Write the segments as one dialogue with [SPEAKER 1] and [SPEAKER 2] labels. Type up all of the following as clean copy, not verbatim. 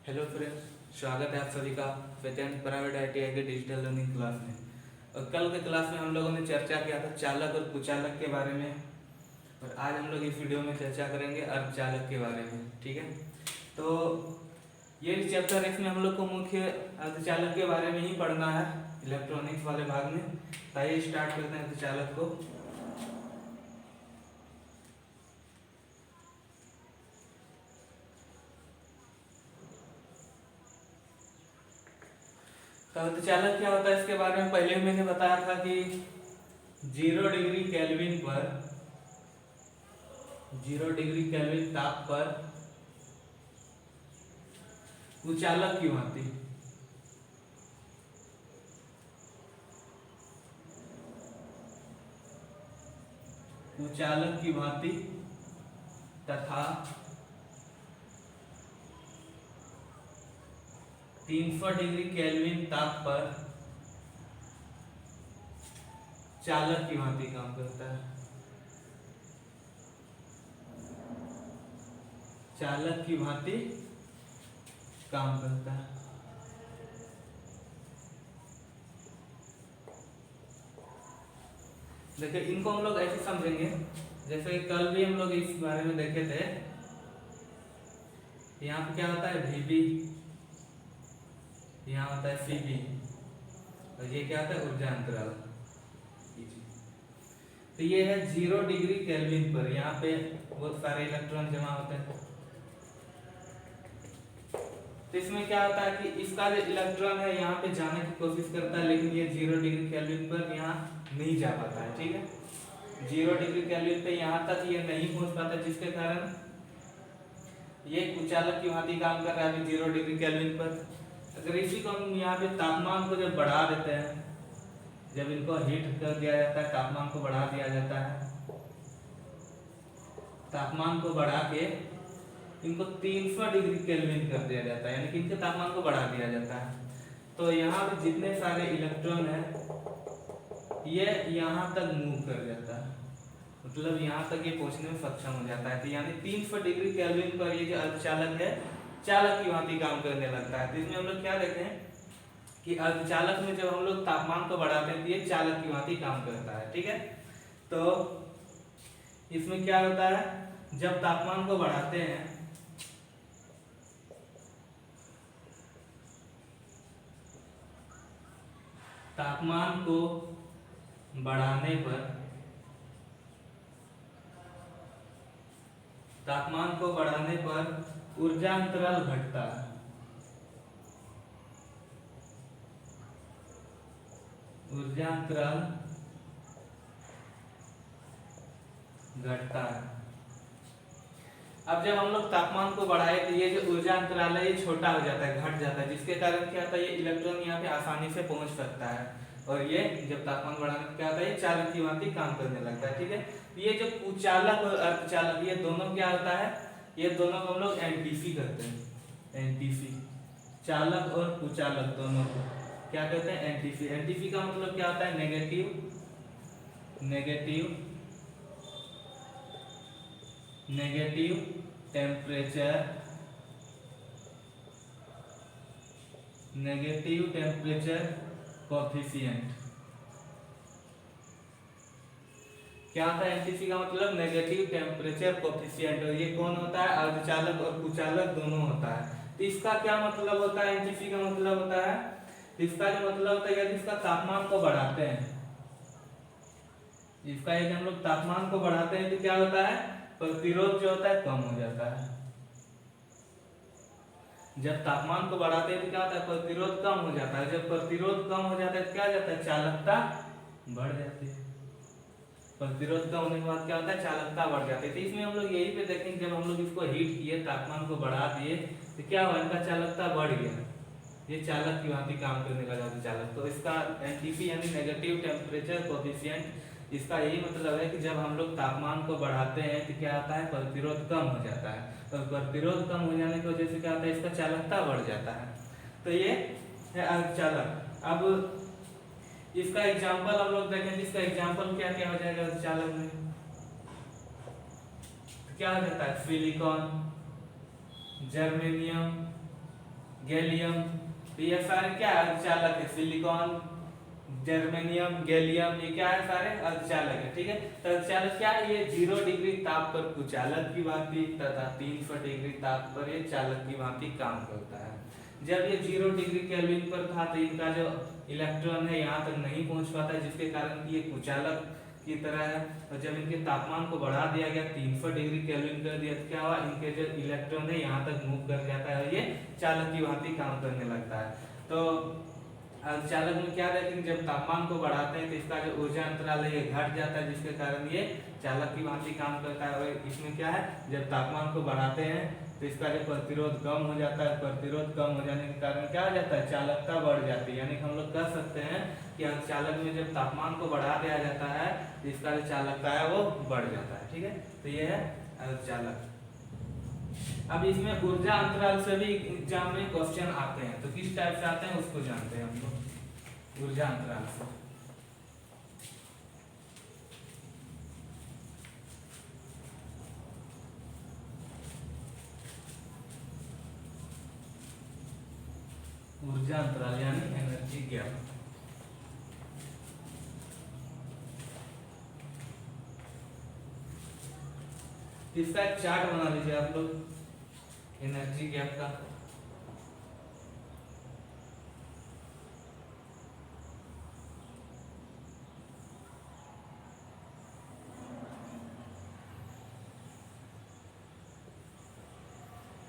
[SPEAKER 1] Hello friends, स्वागत है आप सभी का वेदांत प्राइवेट आईटीआई के डिजिटल लर्निंग क्लास में। और कल के क्लास में हम लोगों ने चर्चा किया था चालक और कुचालक के बारे में, और आज हम लोग इस वीडियो में चर्चा करेंगे अर्धचालक के बारे में। ठीक है, तो ये चैप्टर है, इसमें हम लोग को मुख्य अर्धचालक के बारे में ही पढ़ना है इलेक्ट्रॉनिक्स वाले भाग में। तो आइए स्टार्ट करते हैं अर्धचालक को। तो अर्धचालक क्या होता है इसके बारे में पहले मैंने बताया था कि 0 डिग्री केल्विन ताप पर कुचालक की भांति तथा 300 डिग्री केल्विन ताप पर चालक की भांति काम करता है। चालक की भांति काम करता है। देखिए, इनको हम लोग ऐसे समझेंगे जैसे कल भी हम लोग इस बारे में देखे थे। यहाँ पे क्या होता है Vb, यहाँ होता है Cb, और ये क्या होता है ऊर्जा अंतराल। तो ये है 0 डिग्री केल्विन पर, यहाँ पे बहुत सारे इलेक्ट्रॉन जमा होते हैं। तो इसमें क्या होता है कि इसका जो इलेक्ट्रॉन है यहाँ पे जाने की कोशिश करता है, लेकिन ये 0 डिग्री केल्विन पर यहाँ नहीं जा पाता है। ठीक है, 0 डिग्री केल्विन पे यहाँ तक ये नहीं पहुंच पाता, जिसके कारण ये कुचालक की भांति काम कर रहा है 0 डिग्री केल्विन पर। अगर इसी को हम यहाँ पे तापमान को जब बढ़ा देते हैं, जब इनको हीट कर दिया जाता है, तापमान को बढ़ा दिया जाता है, तापमान को बढ़ा के इनको 300 डिग्री केल्विन कर दिया जाता है, यानी कि इनके तापमान को बढ़ा दिया जाता है। तो यहाँ पे जितने सारे इलेक्ट्रॉन हैं ये यहाँ तक मूव कर जाता है, मतलब यहाँ तक ये पहुंचने में सक्षम हो जाता है। तो यानी 300 डिग्री केल्विन पर ये जो अर्धचालक है चालक की भांति काम करने लगता है। तो इसमें हम लोग क्या देखते हैं कि अर्धचालक में जब हम लोग तापमान को बढ़ाते हैं तो ये चालक की भांति काम करता है। ठीक है, तो इसमें क्या होता है, जब तापमान को बढ़ाते हैं तापमान को बढ़ाने पर ऊर्जा अंतराल घटता है। ऊर्जा अंतराल घटता है। अब जब हम लोग तापमान को बढ़ाए तो ये जो ऊर्जा अंतराल है ये छोटा हो जाता है, घट जाता है, जिसके कारण क्या होता है ये इलेक्ट्रॉन यहाँ पे आसानी से पहुंच सकता है, और ये जब तापमान बढ़ाने पर क्या होता है ये चालक की भांति काम करने लगता है। ठीक है, ये जो कुचालक और अर्धचालक ये दोनों क्या होता है, ये दोनों को हम लोग एनटीसी करते हैं। एनटीसी, चालक और कुचालक दोनों को क्या कहते हैं एनटीसी। एनटीसी का मतलब क्या होता है नेगेटिव टेम्परेचर कोफिशिएंट। क्या होता है एनटीसी का मतलब नेगेटिव टेम्परेचर कोफिशिएंट, और ये कौन होता है अर्धचालक और कुचालक दोनों होता है। तो इसका क्या मतलब होता है, एनटीसी का मतलब होता है, इसका जो मतलब होता है यदि इसका तापमान को बढ़ाते हैं, इसका यदि हम लोग तापमान को बढ़ाते हैं तो क्या होता है प्रतिरोध जो होता है कम हो जाता है। जब तापमान को बढ़ाते हैं तो क्या होता है प्रतिरोध कम हो जाता है। जब प्रतिरोध कम हो जाता है तो क्या हो जाता है चालकता बढ़ जाती है। प्रतिरोध कम होने के बाद क्या होता है चालकता बढ़ जाती है। तो इसमें हम लोग यही पे देखेंगे, जब हम लोग इसको हीट किए तापमान को बढ़ा दिए तो क्या हुआ इनका चालकता बढ़ गया, ये चालक की भांति काम करने लगा चालक। तो इसका एनटीपी यानी नेगेटिव टेम्परेचर कोफिशिएंट, इसका यही मतलब है कि जब हम लोग तापमान को बढ़ाते हैं तो क्या होता है प्रतिरोध कम हो जाता है, और प्रतिरोध कम हो जाने की वजह से क्या होता है इसका चालकता बढ़ जाता है। तो ये है अर्धचालक। अब इसका एग्जाम्पल हम लोग देखेंगे, इसका एग्जाम्पल क्या क्या हो जाएगा अर्धचालक में, क्या हो जाता है सिलिकॉन, जर्मेनियम, गैलियम, तो ये सारे क्या है अर्धचालक है, सिलिकॉन, जर्मेनियम, गैलियम, ये क्या है सारे अर्धचालक है। ठीक है, तो अर्धचालक क्या है, ये 0 डिग्री ताप पर कुचालक की भांति तथा 300 डिग्री ताप पर ये चालक की भांति काम करता है। जब ये 0 डिग्री केल्विन पर था तो इनका जो इलेक्ट्रॉन है यहाँ तक नहीं पहुंच पाता, जिसके कारण ये कुचालक की तरह है। और जब इनके तापमान को बढ़ा दिया गया 300 डिग्री केल्विन कर दिया तो क्या हुआ, इनके जो इलेक्ट्रॉन है यहाँ तक मूव कर जाता है और ये चालक की भांति काम करने लगता है। तो चालक में क्या रहता है, जब तापमान को बढ़ाते हैं तो इसका जो ऊर्जा अंतराल है ये घट जाता है, जिसके कारण ये चालक की भांति काम करता है। और इसमें क्या है, जब तापमान को बढ़ाते हैं तो इसका जो प्रतिरोध कम हो जाता है, प्रतिरोध कम हो जाने के कारण क्या हो जाता है, चालकता बढ़ जाती है। यानी हम लोग कह सकते हैं कि अर्धचालक में जब तापमान को बढ़ा दिया जाता है तो इसका जो चालकता है वो बढ़ जाता है। ठीक है, तो ये है अर्धचालक। अब इसमें ऊर्जा अंतराल से भी एग्जाम में क्वेश्चन आते हैं, तो किस टाइप से आते हैं उसको जानते हैं हम लोग। ऊर्जा अंतराल से ऊर्जा अंतराल यानी एनर्जी गैप। इसका एक चार्ट बना लीजिए आप लोग एनर्जी गैप का।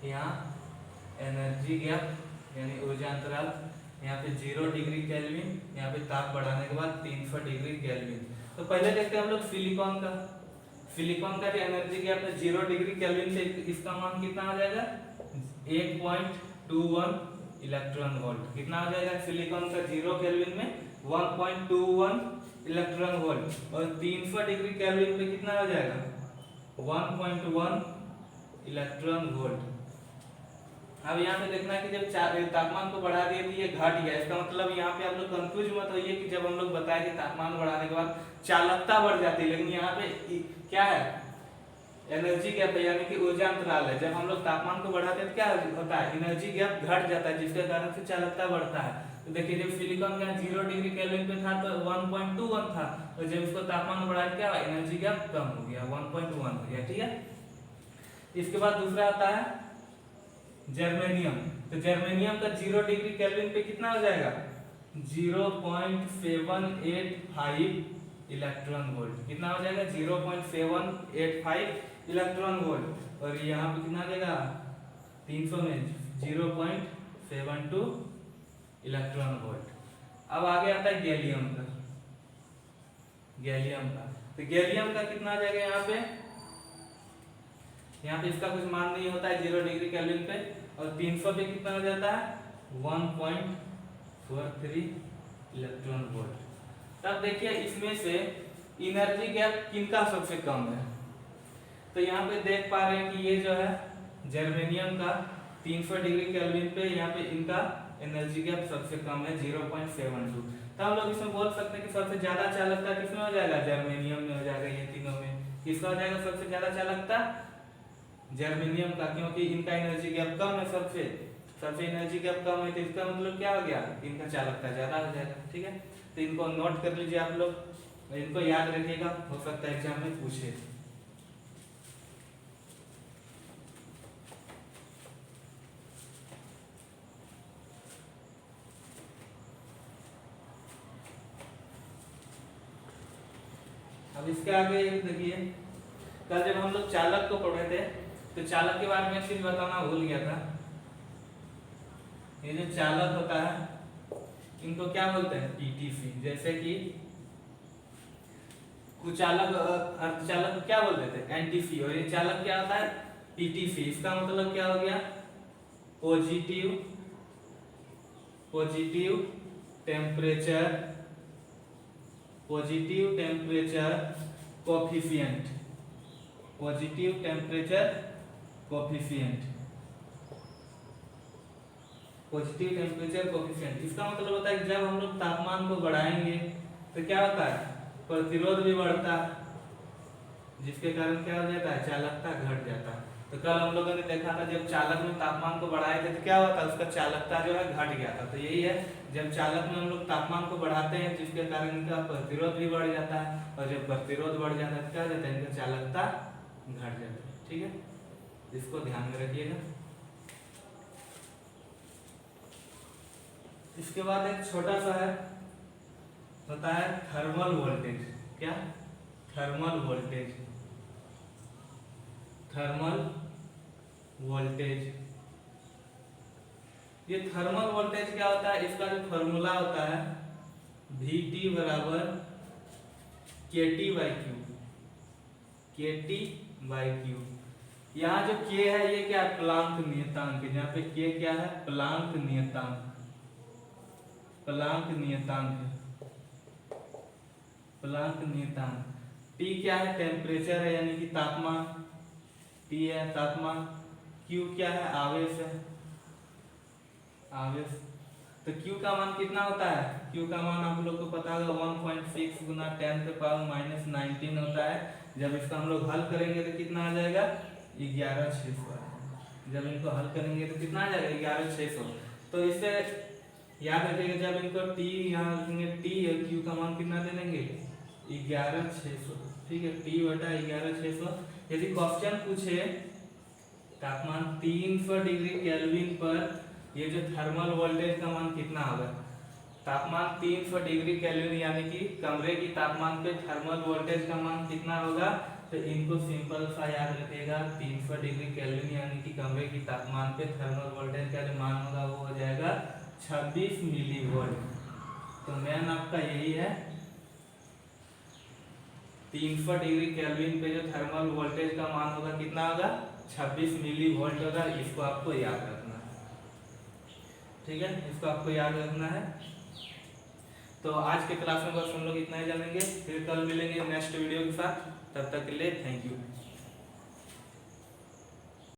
[SPEAKER 1] यहाँ एनर्जी गैप यानी ऊर्जा अंतराल, यहाँ पे 0 डिग्री केल्विन, यहाँ पे ताप बढ़ाने के बाद 300 डिग्री केल्विन। तो पहले देखते हैं हम लोग सिलिकॉन का। सिलिकॉन का जो एनर्जी गैप है 0 डिग्री केल्विन से इसका मान कितना आ जाएगा, 1.21 इलेक्ट्रॉन वोल्ट। कितना आ जाएगा सिलिकॉन का 0 केल्विन में 1.21 इलेक्ट्रॉन वोल्ट, और 300 डिग्री केल्विन पे कितना आ जाएगा 1.1 इलेक्ट्रॉन वोल्ट। अब यहाँ पे देखना है कि जब तापमान को बढ़ा दिए तो ये घट गया, इसका मतलब यहाँ पे आप लोग कंफ्यूज मत होइए कि जब हम लोग बताए कि तापमान बढ़ाने के बाद चालकता बढ़ जाती है, लेकिन यहाँ पे क्या है एनर्जी गैप है यानी कि ऊर्जा अंतराल है। जब हम लोग तापमान को बढ़ाते हैं तो क्या होता है, एनर्जी गैप घट जाता है, जिसके कारण से चालकता बढ़ता है। तो देखिए जब सिलिकॉन का 0 डिग्री केल्विन पे था तो 1.21 था, और जब इसको तापमान बढ़ाया क्या एनर्जी गैप कम हो गया, 1.1 हो गया। ठीक है, इसके बाद दूसरा आता है जर्मेनियम। तो जर्मेनियम का 0 डिग्री केल्विन पे कितना हो जाएगा 0.785 इलेक्ट्रॉन वोल्ट। कितना हो जाएगा 0.785 इलेक्ट्रॉन वोल्ट, और यहाँ पे कितना आ जाएगा 300 में 0.72 इलेक्ट्रॉन वोल्ट। अब आगे आता है गैलियम का। गैलियम का तो गैलियम का कितना आ जाएगा यहाँ पे इसका कुछ मान नहीं होता है 0 डिग्री केल्विन पे, और 300 पे कितना हो जाता है 1.43 इलेक्ट्रॉन वोल्ट। तब देखिए इसमें से एनर्जी गैप किनका सबसे कम है, तो यहाँ पे देख पा रहे हैं कि ये जो है जर्मेनियम का 300 डिग्री केल्विन पे यहाँ पे इनका एनर्जी गैप सबसे कम है 0.72। तो हम लोग इसमें बोल सकते हैं कि सबसे ज्यादा चालकता किसमें हो जाएगा, जर्मेनियम में हो जाएगा। ये तीनों में किसका हो जाएगा सबसे ज्यादा चालकता, जर्मेनियम का, क्योंकि इनका एनर्जी गैप कम है, सबसे एनर्जी गैप कम है, तो इसका मतलब क्या हो गया इनका चालकता ज्यादा हो जाएगा। ठीक है, तो इनको नोट कर लीजिए आप लोग, इनको याद रखिएगा, हो सकता है एग्जाम में पूछे। अब इसके आगे देखिए, कल जब हम लोग चालक को पढ़े थे तो चालक के बारे में एक चीज बताना भूल गया था। ये जो चालक होता है इनको क्या बोलते हैं पीटीसी, जैसे कि कुचालक अर्धचालक को क्या बोलते थे एनटीसी, और ये चालक क्या होता है पीटीसी। इसका मतलब क्या हो गया positive temperature coefficient, positive temperature coefficient. इसका मतलब होता है कि जब हम लोग तापमान को बढ़ाएंगे तो क्या होता है प्रतिरोध भी बढ़ता है, जिसके कारण क्या हो जाता है चालकता घट जाता है। तो कल हम लोगों ने देखा था जब चालक में तापमान को बढ़ाए थे तो क्या होता है, उसका चालकता जो है घट गया था। तो यही है, जब चालक में हम लोग तापमान को बढ़ाते हैं जिसके कारण इनका प्रतिरोध भी बढ़ जाता है, और जब प्रतिरोध बढ़ जाता है तो क्या हो जाता है, इनका चालकता घट जाता है। ठीक है, इसको ध्यान में रखिएगा। इसके बाद एक छोटा सा है, होता है थर्मल वोल्टेज। क्या? Thermal voltage. थर्मल वोल्टेज, ये थर्मल वोल्टेज क्या होता है, इसका जो फॉर्मूला होता है Vt बराबर KT by Q. KT by Q. यहाँ जो K है ये क्या है, प्लांक नियतांक। यहाँ पे K क्या है, प्लांक नियतांक। प्लांक नियतांक, प्लांक नियतांक। T क्या है, टेम्परेचर है यानी कि तापमान। T है तापमान। Q क्या है, आवेश है। आवेश। तो Q का मान कितना होता है, Q का मान आप लोग को पता होगा 1.6 गुना 10⁻⁻19 होता है। जब इसका हम लोग हल करेंगे तो कितना आ जाएगा, 11,600। जब इनको हल करेंगे तो कितना आ जाएगा, 11,600। तो इससे याद रखिएगा, जब इनको T यहाँ लिखेंगे T और Q का मान कितना दे देंगे, 11,600। ठीक है, T बटा 11,600। यदि क्वेश्चन पूछे तापमान 300 डिग्री केल्विन पर ये जो थर्मल वोल्टेज का मान कितना होगा, तापमान 300 डिग्री केल्विन यानी कि कमरे की तापमान पे थर्मल वोल्टेज का मान कितना होगा, तो इनको सिंपल सा याद रखिएगा। 300 डिग्री केल्विन यानी कि कमरे की तापमान पे थर्मल वोल्टेज का जो मान होगा वो हो जाएगा 26 मिलीवोल्ट। तो मेन आपका यही है, 300 डिग्री केल्विन पे जो थर्मल वोल्टेज का मान होगा कितना होगा, 26 मिलीवोल्ट होगा। इसको आपको याद रखना है। ठीक है, इसको आपको याद रखना है। तो आज के क्लास में बस हम लोग इतना ही जानेंगे, फिर कल मिलेंगे नेक्स्ट वीडियो के साथ। तब तक के लिए थैंक यू।